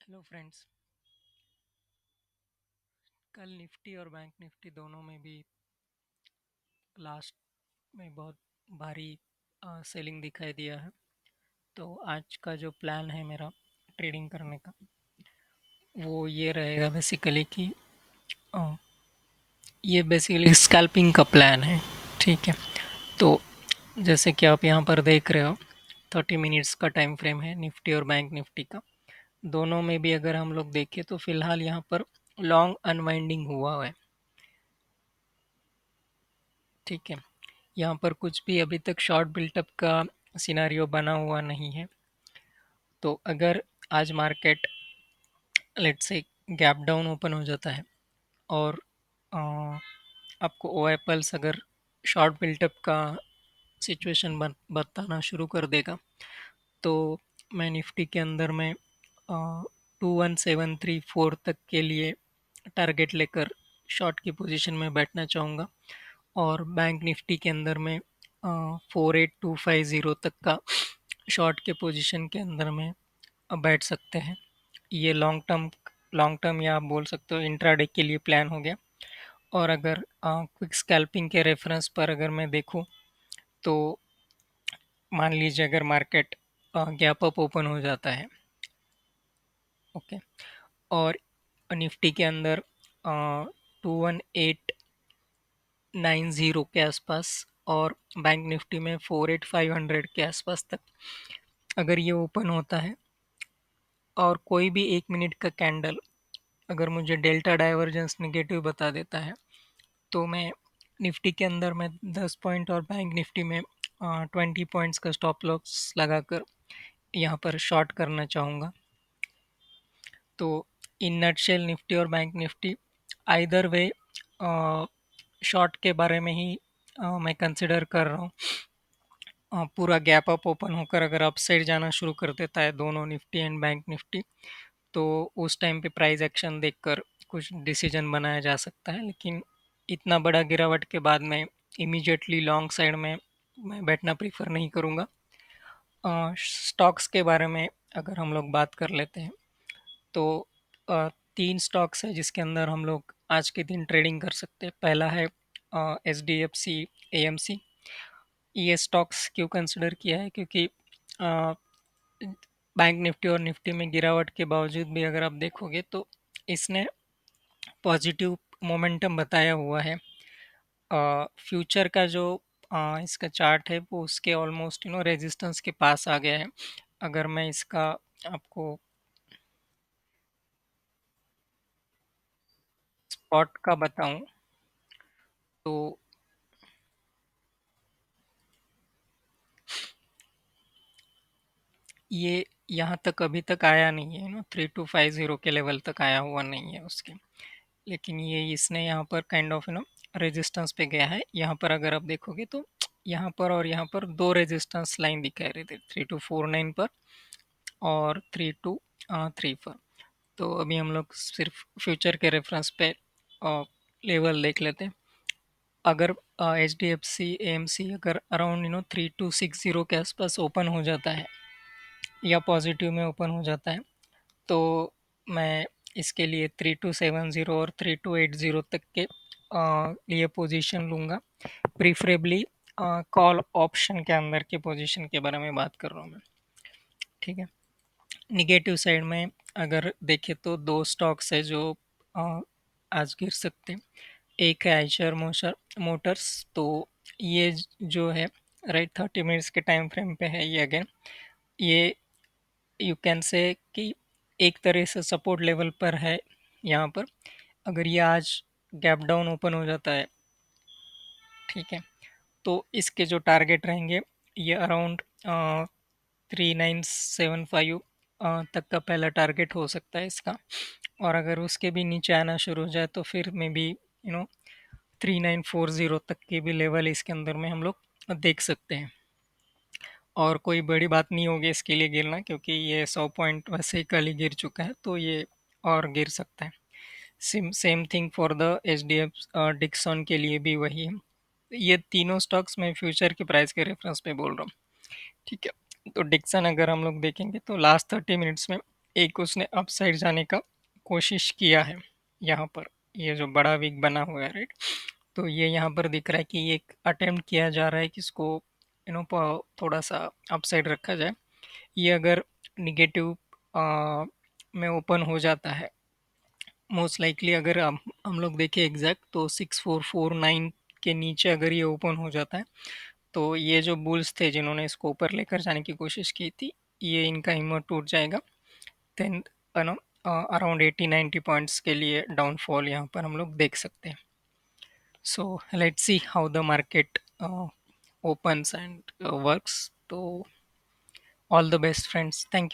Hello friends. कल Nifty और bank Nifty दोनों में भी लास्ट में बहुत भारी सेलिंग दिखाई दिया है। तो आज का जो प्लान है मेरा ट्रेडिंग करने का वो ये रहेगा बेसिकली कि अ, ये बेसिकली स्कैल्पिंग का प्लान है। ठीक है। तो जैसे कि आप यहाँ पर देख रहे हो 30 मिनट्स का टाइम फ्रेम है निफ्टी और बैंक निफ्टी का। दोनों में भी अगर हम लोग देखें तो फिलहाल यहाँ पर लॉन्ग अनवाइंडिंग हुआ है। ठीक है। यहाँ पर कुछ भी अभी तक शॉर्ट बिल्टअप का सिनारियो बना हुआ नहीं है। तो अगर आज market let's say gap down open हो जाता है और अ, आपको ओ एप्पल्स अगर शॉर्ट बिल्टअप का सिचुएशन बताना शुरू कर देगा तो मैं निफ्टी के अंदर में 21734 तक के लिए टारगेट लेकर शॉर्ट की पोजीशन में बैठना चाहूँगा। और बैंक निफ्टी के अंदर में 48250 तक का शॉर्ट के पोजीशन के अंदर में बैठ सकते हैं। ये लॉन्ग टर्म या आप बोल सकते हो इंट्राडे के लिए प्लान हो गया। और अगर क्विक स्कैल्पिंग के रेफरेंस पर अगर मैं देखूं तो मान लीजिए अगर मार्केट गैप अप ओपन हो जाता है। ओके। और निफ्टी के अंदर 21890 के आसपास और बैंक निफ्टी में 48500 के आसपास तक अगर ये ओपन होता है और कोई भी 1 मिनट का कैंडल अगर मुझे डेल्टा डाइवर्जेंस नेगेटिव बता देता है तो मैं निफ्टी के अंदर में 10 पॉइंट और बैंक निफ्टी में 20 पॉइंट्स का स्टॉप लॉस लगाकर यहाँ पर शॉर्ट करना चाहूँगा। तो इन नटशेल निफ्टी और bank Nifty either way short के बारे में ही मैं कंसिडर कर रहा हूँ। पूरा गैप अप ओपन होकर अगर अपसाइड जाना शुरू कर देता है दोनों निफ्टी एंड बैंक निफ्टी तो उस टाइम पे प्राइस एक्शन देखकर कुछ डिसीजन बनाया जा सकता है। लेकिन इतना बड़ा गिरावट के बाद में इमीडिएटली लॉन्ग साइड में मैं बैठना प्रीफर नहीं करूँगा। स्टॉक्स के बारे में अगर हम लोग बात कर लेते हैं तो तीन स्टॉक्स है जिसके अंदर हम लोग आज के दिन ट्रेडिंग कर सकते हैं। पहला है HDFC AMC। ये स्टॉक्स क्यों कंसिडर किया है क्योंकि बैंक निफ्टी और निफ्टी में गिरावट के बावजूद भी अगर आप देखोगे तो इसने पॉजिटिव मोमेंटम बताया हुआ है। फ्यूचर का जो इसका चार्ट है वो उसके ऑलमोस्ट रेजिस्टेंस के पास आ गया है। अगर मैं इसका आपको स्पॉट का बताऊं तो ये यहाँ तक अभी तक आया नहीं है 3250 के लेवल तक आया हुआ नहीं है उसके। लेकिन ये इसने यहाँ पर काइंड ऑफ रेजिस्टेंस पे गया है। यहाँ पर अगर आप देखोगे तो यहाँ पर और यहाँ पर दो रेजिस्टेंस लाइन दिखाई रही थी 3249 पर और 3234 पर। तो अभी हम लोग सिर्फ फ्यूचर के रेफरेंस पे लेवल देख लेते हैं। अगर HDFC AMC अगर अराउंड 3260 के आसपास ओपन हो जाता है या पॉजिटिव में ओपन हो जाता है तो मैं इसके लिए 3270 और 3280 तक के लिए पोजीशन लूँगा। प्रीफरेबली कॉल ऑप्शन के अंदर के पोजीशन के बारे में बात कर रहा हूँ मैं। ठीक है। निगेटिव साइड में अगर देखें तो दो स्टॉक्स है जो अ, आज गिर सकते हैं। एक है आइशर मोटर्स। तो ये जो है राइट 30 मिनट्स के टाइम फ्रेम पे है ये अगेन ये यू कैन से कि एक तरह से सपोर्ट लेवल पर है यहाँ पर। अगर ये आज गैप डाउन ओपन हो जाता है ठीक है तो इसके जो टारगेट रहेंगे ये अराउंड 3975 तक का पहला टारगेट हो सकता है इसका। और अगर उसके भी नीचे आना शुरू हो जाए तो फिर मे बी 3940 तक के भी लेवल इसके अंदर में हम लोग देख सकते हैं। और कोई बड़ी बात नहीं होगी इसके लिए गिरना क्योंकि ये 100 पॉइंट वैसे ही कल ही गिर चुका है तो ये और गिर सकता है। Same thing for the HDF Dixon के लिए भी वही है। ये तीनों स्टॉक्स मैं फ्यूचर के प्राइस के रेफरेंस पे बोल रहा हूँ। ठीक है। तो डिक्सन अगर हम लोग देखेंगे तो लास्ट 30 मिनट्स में एक उसने अपसाइड जाने का कोशिश किया है यहाँ पर। ये जो बड़ा विक बना हुआ है, राइट? तो ये यहाँ पर दिख रहा है कि ये एक अटेम्प्ट किया जा रहा है कि इसको थोड़ा सा अपसाइड रखा जाए। ये अगर निगेटिव में ओपन हो जाता है, मोस्ट लाइकली अगर हम लोग देखें एग्जैक्ट, तो 6449 के नीचे अगर ये ओपन हो जाता है, तो ये जो बुल्स थे जिन्होंने इसको ऊपर लेकर जाने की कोशिश की थी, ये इनका हिम्मत टूट जाएगा। देन नो अराउंड 80-90 पॉइंट्स के लिए डाउनफॉल यहाँ पर हम लोग देख सकते हैं। So let's see how the market opens and works. So all the best, friends. Thank you.